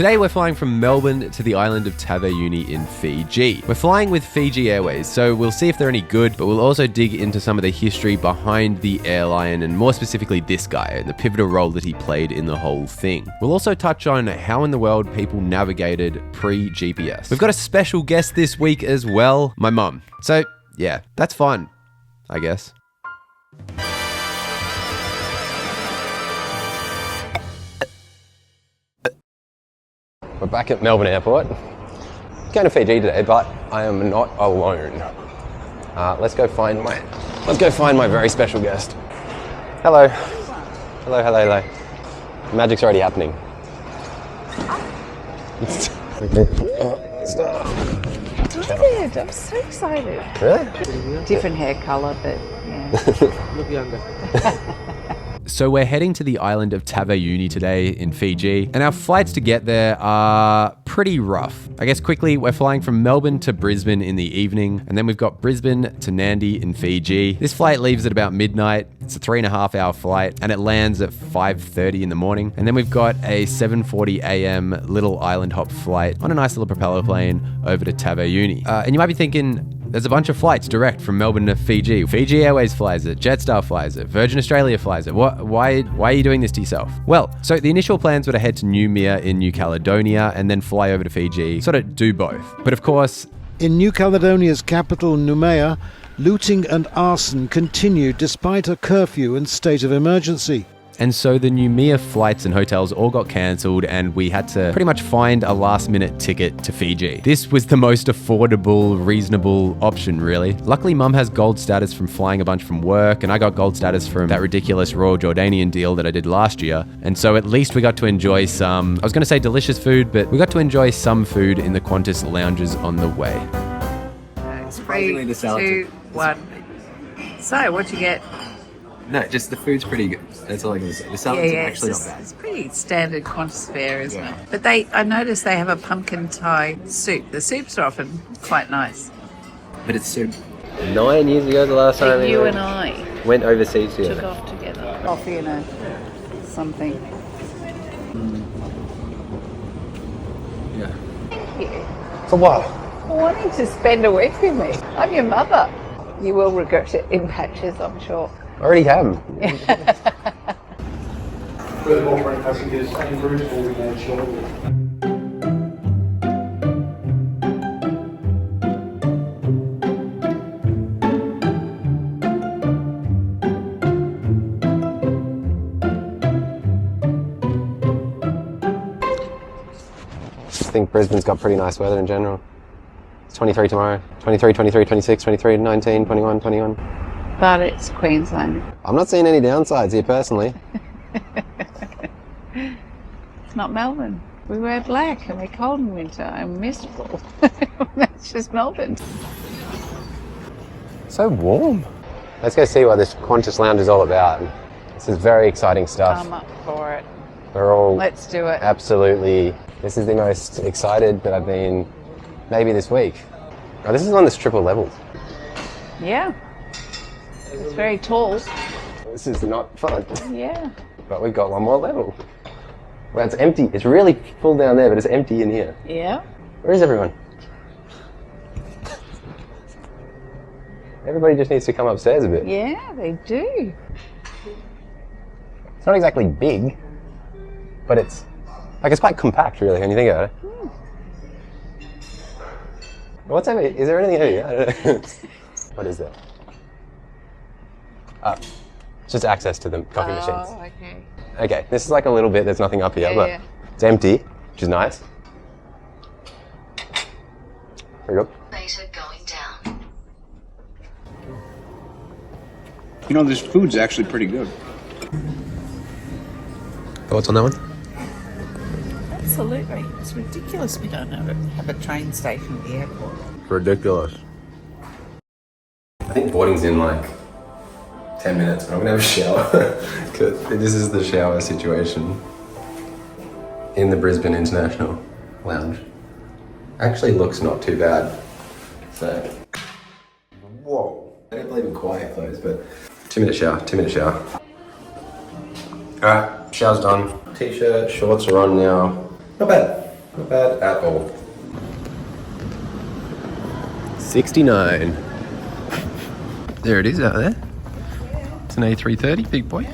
Today we're flying from Melbourne to the island of Taveuni in Fiji. We're flying with Fiji Airways, so we'll see if they're any good, but we'll also dig into some of the history behind the airline and more specifically this guy and the pivotal role that he played in the whole thing. We'll also touch on how in the world people navigated pre-GPS. We've got a special guest this week as well, my mum. So yeah, that's fun, I guess. We're back at Melbourne Airport. Going to Fiji today, but I am not alone. Let's go find my very special guest. Hello. Hello. Magic's already happening. Excited. I'm so excited. Really? Different hair colour, but yeah. Look younger. So we're heading to the island of Taveuni today in Fiji, and our flights to get there are pretty rough. I guess quickly, we're flying from Melbourne to Brisbane in the evening, and then we've got Brisbane to Nadi in Fiji. This flight leaves at about midnight. It's a 3.5 hour flight, and it lands at 5:30 in the morning. And then we've got a 7:40 a.m. little island hop flight on a nice little propeller plane over to Taveuni. And you might be thinking, there's a bunch of flights direct from Melbourne to Fiji. Fiji Airways flies it, Jetstar flies it, Virgin Australia flies it. Why are you doing this to yourself? Well, so the initial plans were to head to Noumea in New Caledonia and then fly over to Fiji, sort of do both. But of course, in New Caledonia's capital, Noumea, looting and arson continued despite a curfew and state of emergency. and so the Noumea flights and hotels all got cancelled, and we had to pretty much find a last-minute ticket to Fiji. This was the most affordable, reasonable option, really. Luckily, Mum has gold status from flying a bunch from work, and I got gold status from that ridiculous Royal Jordanian deal that I did last year. And so at least we got to enjoy some, I was going to say delicious food, but we got to enjoy some food in the Qantas lounges on the way. Surprisingly, the salad. 2, 1. So, what'd you get? No, just the food's pretty good. That's all I can say. The salad's actually not bad. It's pretty standard Qantas fare, isn't it? But I noticed they have a pumpkin Thai soup. The soups are often quite nice. But it's soup. 9 years ago, the last time you and I went overseas took together. off together. Coffee and something. Yeah. Thank you For what? for wanting to spend a week with me. I'm your mother. You will regret it in patches, I'm sure. I already have. Furthermore, for passengers, any routes will remain shortly. I think Brisbane's got pretty nice weather in general. It's 23 tomorrow. 23, 23, 26, 23, 19, 21, 21. But it's Queensland. I'm not seeing any downsides here personally. It's not Melbourne. We wear black and we're cold in winter and miserable. That's just Melbourne. So warm. Let's go see what this Qantas lounge is all about. This is very exciting stuff. I'm up for it. We're all Let's do it. absolutely, this is the most excited that I've been maybe this week. Oh, this is on this triple level. Yeah. It's very tall. This is not fun. Yeah. But we've got one more level. Well, it's empty. It's really full down there, but it's empty in here. Yeah. Where is everyone? Everybody just needs to come upstairs a bit. Yeah, they do. It's not exactly big, but it's quite compact, really, when you think about it. What's over here? Is there anything over here? I don't know. What is that? It's just access to the coffee machines. Oh, okay. Okay, this is like a little bit, there's nothing up here, Yeah, but yeah. it's empty, which is nice. Very good. Beta going down. You know, this food's actually pretty good. Thoughts on that one? Absolutely. It's ridiculous we don't have a train station at the airport. Ridiculous. I think boarding's in like 10 minutes, but I'm gonna have a shower. Cause this is the shower situation in the Brisbane International Lounge. Actually looks not too bad. So, whoa. I don't believe in quiet clothes, but 2-minute shower. Alright, shower's done. T-shirt, shorts are on now. Not bad. bad at all. 69. There it is out there. It's an A330, big boy.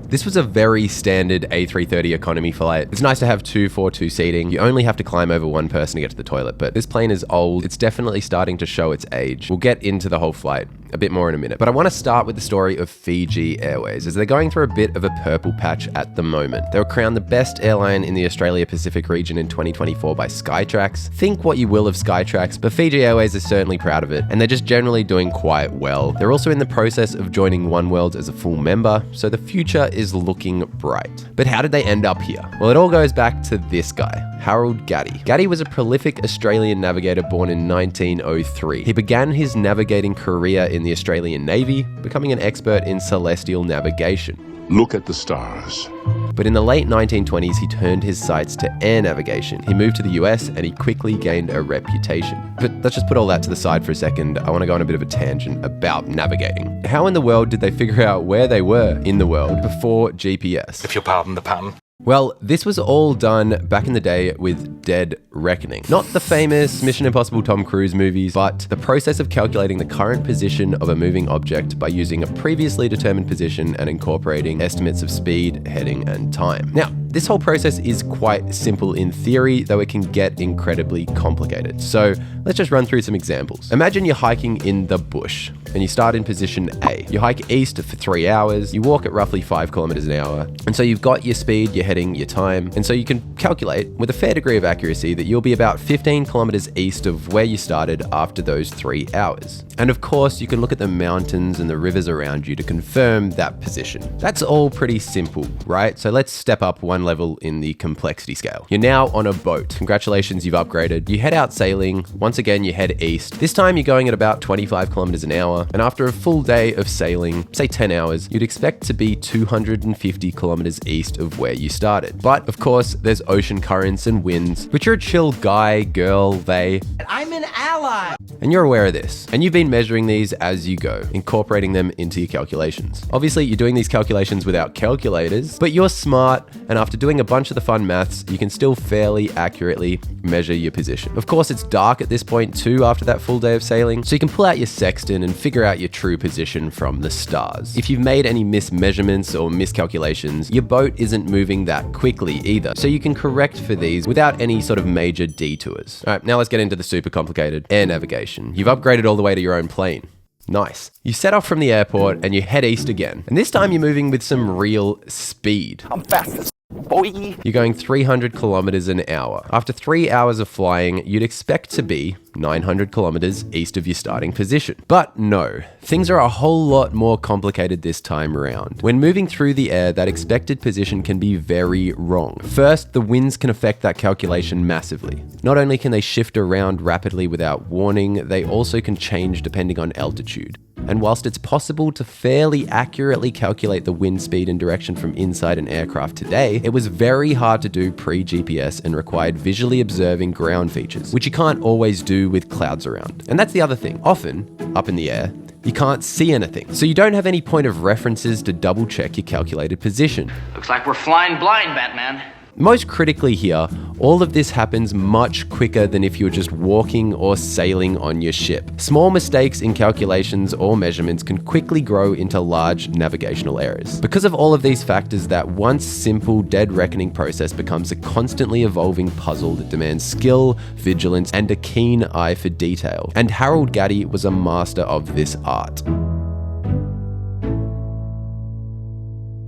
This was a very standard A330 economy flight. It's nice to have 242 seating. You only have to climb over one person to get to the toilet, but this plane is old. It's definitely starting to show its age. We'll get into the whole flight a bit more in a minute, but I want to start with the story of Fiji Airways, as they're going through a bit of a purple patch at the moment. They were crowned the best airline in the Australia Pacific region in 2024 by Skytrax. Think what you will of Skytrax, but Fiji Airways is certainly proud of it, and they're just generally doing quite well. They're also in the process of joining oneworld as a full member, so the future is looking bright. But how did they end up here? Well, it all goes back to this guy, Harold Gatty. Gatty was a prolific Australian navigator born in 1903. He began his navigating career in the Australian Navy, becoming an expert in celestial navigation. Look at the stars. But in the late 1920s, he turned his sights to air navigation. He moved to the US and he quickly gained a reputation. But let's just put all that to the side for a second. I want to go on a bit of a tangent about navigating. How in the world did they figure out where they were in the world before GPS? If you'll pardon the pun. Well, this was all done back in the day with dead reckoning. Not the famous Mission Impossible Tom Cruise movies, but the process of calculating the current position of a moving object by using a previously determined position and incorporating estimates of speed, heading, and time. Now, this whole process is quite simple in theory, though it can get incredibly complicated. So let's just run through some examples. Imagine you're hiking in the bush and you start in position A. You hike east for 3 hours, you walk at roughly 5 kilometers an hour, and so you've got your speed, your heading, your time, and so you can calculate with a fair degree of accuracy that you'll be about 15 kilometers east of where you started after those 3 hours. And of course, you can look at the mountains and the rivers around you to confirm that position. That's all pretty simple, right? So let's step up one level in the complexity scale. You're now on a boat. Congratulations, you've upgraded. You head out sailing. Once again, you head east. This time you're going at about 25 kilometers an hour. And after a full day of sailing, say 10 hours, you'd expect to be 250 kilometers east of where you started. But of course, there's ocean currents and winds, but you're a chill guy, girl, they. I'm an ally. And you're aware of this. And you've been measuring these as you go, incorporating them into your calculations. Obviously, you're doing these calculations without calculators, but you're smart, and after doing a bunch of the fun maths, you can still fairly accurately measure your position. Of course, it's dark at this point too after that full day of sailing, so you can pull out your sextant and figure out your true position from the stars. If you've made any mismeasurements or miscalculations, your boat isn't moving that quickly either, so you can correct for these without any sort of major detours. All right, now let's get into the super complicated air navigation. You've upgraded all the way to your own plane. Nice. You set off from the airport and you head east again. And this time you're moving with some real speed. I'm fast as boy. You're going 300 kilometers an hour. After 3 hours of flying, you'd expect to be 900 kilometers east of your starting position. But no, things are a whole lot more complicated this time around. When moving through the air, that expected position can be very wrong. First, the winds can affect that calculation massively. Not only can they shift around rapidly without warning, they also can change depending on altitude. And whilst it's possible to fairly accurately calculate the wind speed and direction from inside an aircraft today, it was very hard to do pre-GPS and required visually observing ground features, which you can't always do with clouds around. And that's the other thing. Often, up in the air, you can't see anything. So you don't have any point of references to double check your calculated position. Looks like we're flying blind, Batman. Most critically here, all of this happens much quicker than if you were just walking or sailing on your ship. Small mistakes in calculations or measurements can quickly grow into large navigational errors. Because of all of these factors, that once simple dead reckoning process becomes a constantly evolving puzzle that demands skill, vigilance, and a keen eye for detail. And Harold Gatty was a master of this art.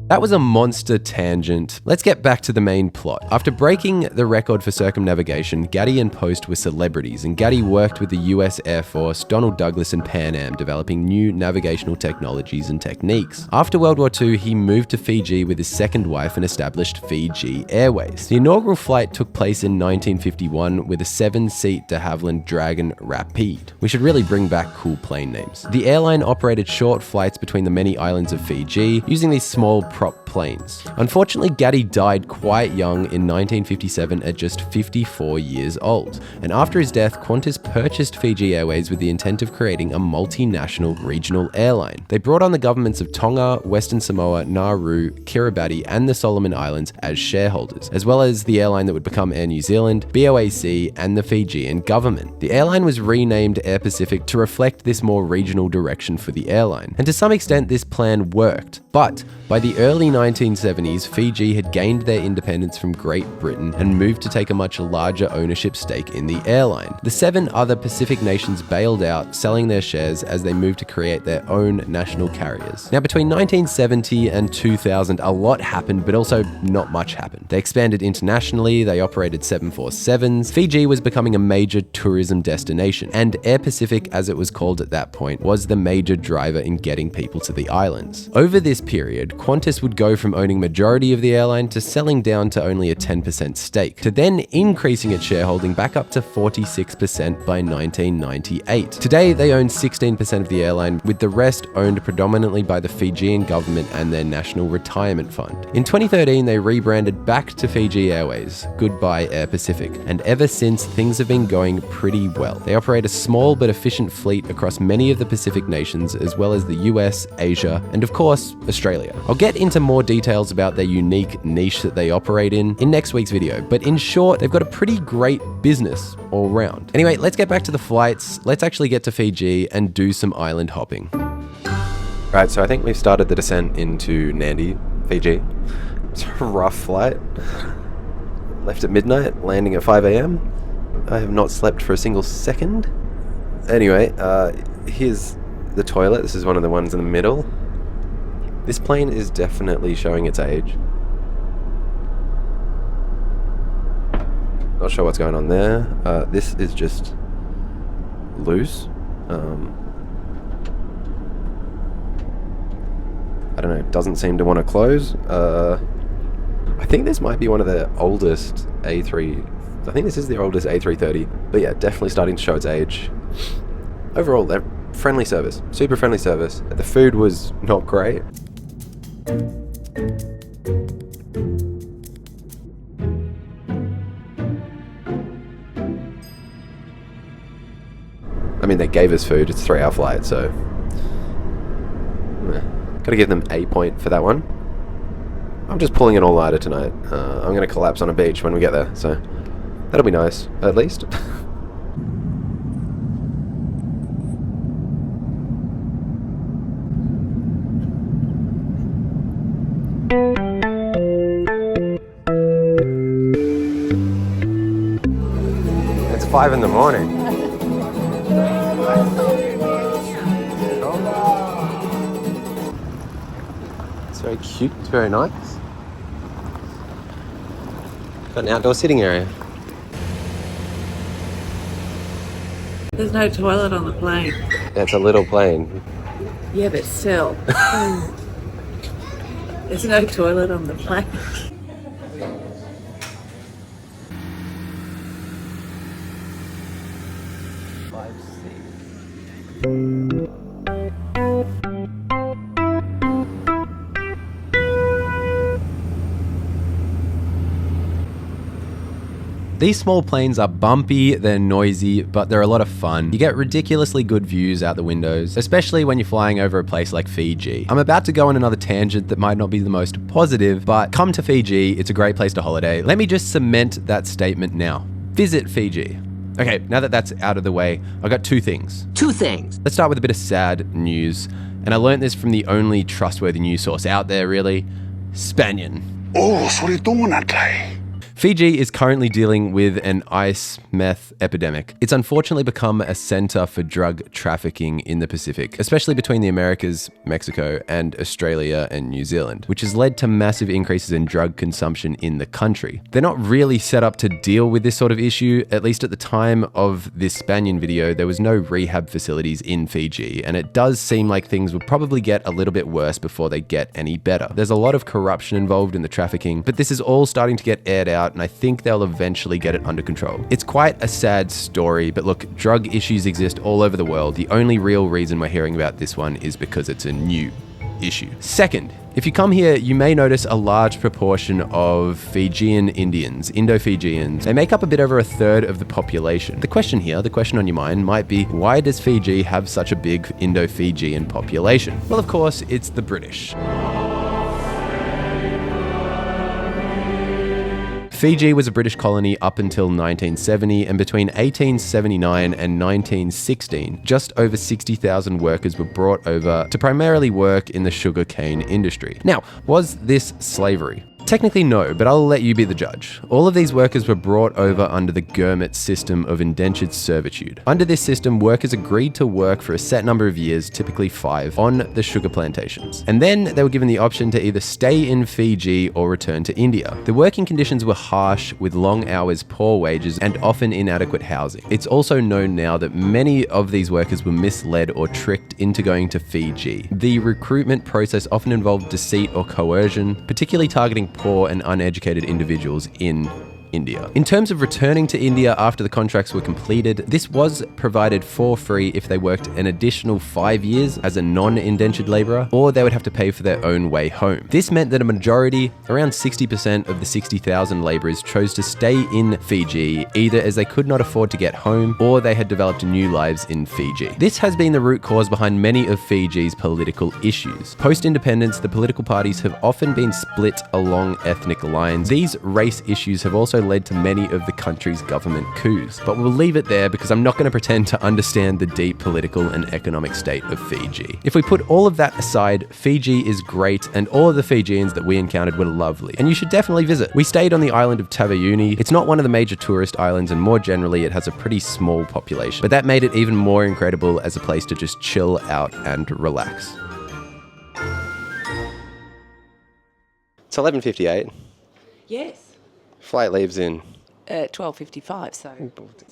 That was a monster tangent. Let's get back to the main plot. After breaking the record for circumnavigation, Gatty and Post were celebrities, and Gatty worked with the US Air Force, Donald Douglas, and Pan Am, developing new navigational technologies and techniques. After World War II, he moved to Fiji with his second wife and established Fiji Airways. The inaugural flight took place in 1951 with a 7-seat de Havilland Dragon Rapide. We should really bring back cool plane names. The airline operated short flights between the many islands of Fiji, using these small turboprop planes. Unfortunately, Gaddy died quite young in 1957 at just 54 years old. And after his death, Qantas purchased Fiji Airways with the intent of creating a multinational regional airline. They brought on the governments of Tonga, Western Samoa, Nauru, Kiribati, and the Solomon Islands as shareholders, as well as the airline that would become Air New Zealand, BOAC, and the Fijian government. The airline was renamed Air Pacific to reflect this more regional direction for the airline. And to some extent, this plan worked. But by the early 1970s, Fiji had gained their independence from Great Britain and moved to take a much larger ownership stake in the airline. The 7 other Pacific nations bailed out, selling their shares as they moved to create their own national carriers. Now, between 1970 and 2000, a lot happened, but also not much happened. They expanded internationally, they operated 747s, Fiji was becoming a major tourism destination, and Air Pacific, as it was called at that point, was the major driver in getting people to the islands. Over this period, Qantas would go from owning majority of the airline to selling down to only a 10% stake, to then increasing its shareholding back up to 46% by 1998. Today, they own 16% of the airline, with the rest owned predominantly by the Fijian government and their National Retirement Fund. In 2013, they rebranded back to Fiji Airways, goodbye Air Pacific, and ever since, things have been going pretty well. They operate a small but efficient fleet across many of the Pacific nations, as well as the US, Asia, and of course, Australia. I'll get into more details about their unique niche that they operate in next week's video, but in short, they've got a pretty great business all round. Anyway, let's get back to the flights. Let's actually get to Fiji and do some island hopping. Right, so I think we've started the descent into Nadi, Fiji. It's a rough flight. Left at midnight, landing at 5 AM. I have not slept for a single second. Anyway, here's the toilet. This is one of the ones in the middle. This plane is definitely showing its age. Not sure what's going on there. This is just loose. I don't know, doesn't seem to want to close. I think this might be one of the oldest A3... I think this is the oldest A330. But yeah, definitely starting to show its age. Overall, they're friendly service. Super friendly service. The food was not great. I mean, they gave us food. It's a 3-hour flight, so... Gotta give them a point for that one. I'm just pulling an all-nighter tonight. I'm gonna collapse on a beach when we get there, so... That'll be nice, at least. It's 5 in the morning. It's very cute, it's very nice. Got an outdoor sitting area. There's no toilet on the plane. It's a little plane. Yeah, but still. There's no toilet on the plane. These small planes are bumpy, they're noisy, but they're a lot of fun. You get ridiculously good views out the windows, especially when you're flying over a place like Fiji. I'm about to go on another tangent that might not be the most positive, but come to Fiji, it's a great place to holiday. Let me just cement that statement now. Visit Fiji. Okay, now that that's out of the way, I've got 2 things. 2 things. Let's start with a bit of sad news, and I learned this from the only trustworthy news source out there, really, Spanian. Oh, solitonate. Fiji is currently dealing with an ice meth epidemic. It's unfortunately become a center for drug trafficking in the Pacific, especially between the Americas, Mexico, and Australia and New Zealand, which has led to massive increases in drug consumption in the country. They're not really set up to deal with this sort of issue. At least at the time of this Spanian video, there was no rehab facilities in Fiji, and it does seem like things will probably get a little bit worse before they get any better. There's a lot of corruption involved in the trafficking, but this is all starting to get aired out, and I think they'll eventually get it under control. It's quite a sad story, but look, drug issues exist all over the world. The only real reason we're hearing about this one is because it's a new issue. Second, if you come here, you may notice a large proportion of Fijian Indians, Indo-Fijians. They make up a bit over a third of the population. The question here, the question on your mind might be, why does Fiji have such a big Indo-Fijian population? Well, of course, it's the British. Fiji was a British colony up until 1970, and between 1879 and 1916, just over 60,000 workers were brought over to primarily work in the sugarcane industry. Now, was this slavery? Technically no, but I'll let you be the judge. All of these workers were brought over under the Gurmit system of indentured servitude. Under this system, workers agreed to work for a set number of years, typically 5, on the sugar plantations. And then they were given the option to either stay in Fiji or return to India. The working conditions were harsh, with long hours, poor wages, and often inadequate housing. It's also known now that many of these workers were misled or tricked into going to Fiji. The recruitment process often involved deceit or coercion, particularly targeting poor and uneducated individuals in India. In terms of returning to India after the contracts were completed, this was provided for free if they worked an additional 5 years as a non-indentured labourer, or they would have to pay for their own way home. This meant that a majority, around 60% of the 60,000 labourers, chose to stay in Fiji, either as they could not afford to get home, or they had developed new lives in Fiji. This has been the root cause behind many of Fiji's political issues. Post-independence, the political parties have often been split along ethnic lines. These race issues have also led to many of the country's government coups. But we'll leave it there because I'm not going to pretend to understand the deep political and economic state of Fiji. If we put all of that aside, Fiji is great, and all of the Fijians that we encountered were lovely, and you should definitely visit. We stayed on the island of Taveuni. It's not one of the major tourist islands, and more generally, it has a pretty small population. But that made it even more incredible as a place to just chill out and relax. It's 11:58. Yes. Flight leaves in 12:55, so.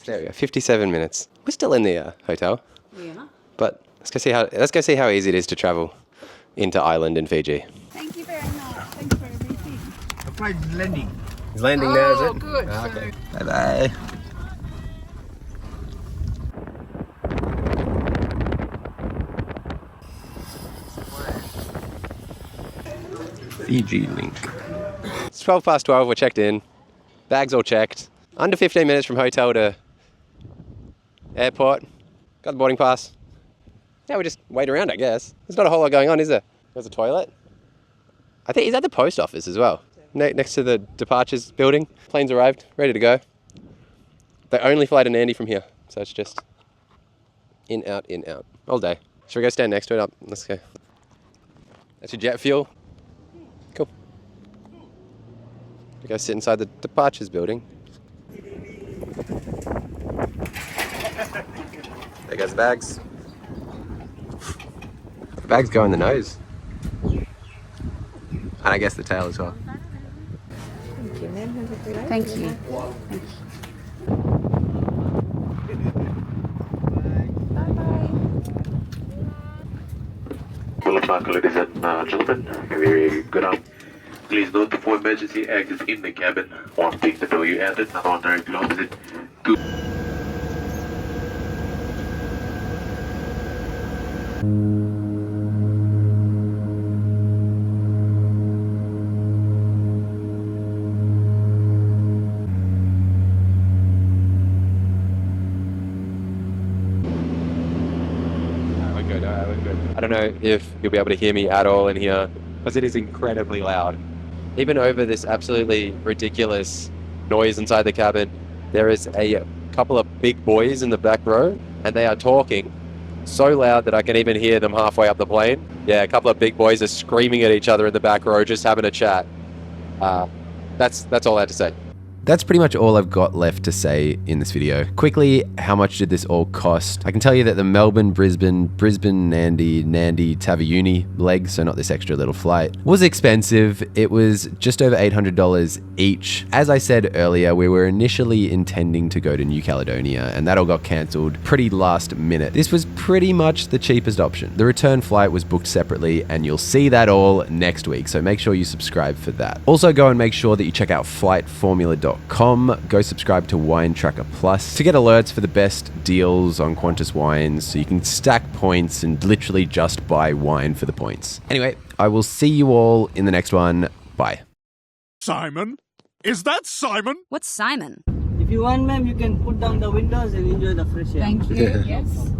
there we go, 57 minutes. We're still in the hotel. We are. But let's go see how easy it is to travel into Ireland in Fiji. Thank you very much. Thanks for everything. The flight is landing. He's landing now, is it? Good. Okay. Bye-bye. Fiji link. It's 12 past 12, we're checked in. Bags all checked. Under 15 minutes from hotel to airport. Got the boarding pass. Now we just wait around, I guess. There's not a whole lot going on, is there? There's a toilet. I think, is that the post office as well? Next to the departures building. Planes arrived, ready to go. They only fly to Nandi from here, so it's just in, out, all day. Should we go stand next to it? Let's go. That's your jet fuel. Cool. We go sit inside the departures building. There goes the bags. The bags go in the nose. And I guess the tail as well. Thank you. Well, ladies and gentlemen, very good up. Please note before emergency exits in the cabin. One thing the door you entered, another one directly opposite. Good. I don't know if you'll be able to hear me at all in here, because it is incredibly loud. Even over this absolutely ridiculous noise inside the cabin, there is a couple of big boys in the back row, and they are talking so loud that I can even hear them halfway up the plane. Yeah, a couple of big boys are screaming at each other in the back row, just having a chat. That's all I had to say. That's pretty much all I've got left to say in this video. Quickly, how much did this all cost? I can tell you that the Melbourne, Brisbane, Nandi, Taveuni leg, so not this extra little flight, was expensive. It was just over $800 each. As I said earlier, we were initially intending to go to New Caledonia, and that all got cancelled pretty last minute. This was pretty much the cheapest option. The return flight was booked separately, and you'll see that all next week, so make sure you subscribe for that. Also, go and make sure that you check out flightformula.com. qantaswines.com. Go subscribe to Wine Tracker Plus to get alerts for the best deals on Qantas wines so you can stack points and literally just buy wine for the points. Anyway, I will see you all in the next one. Bye. Simon? Is that Simon? What's Simon? If you want, ma'am, you can put down the windows and enjoy the fresh air. Thank you. Yes.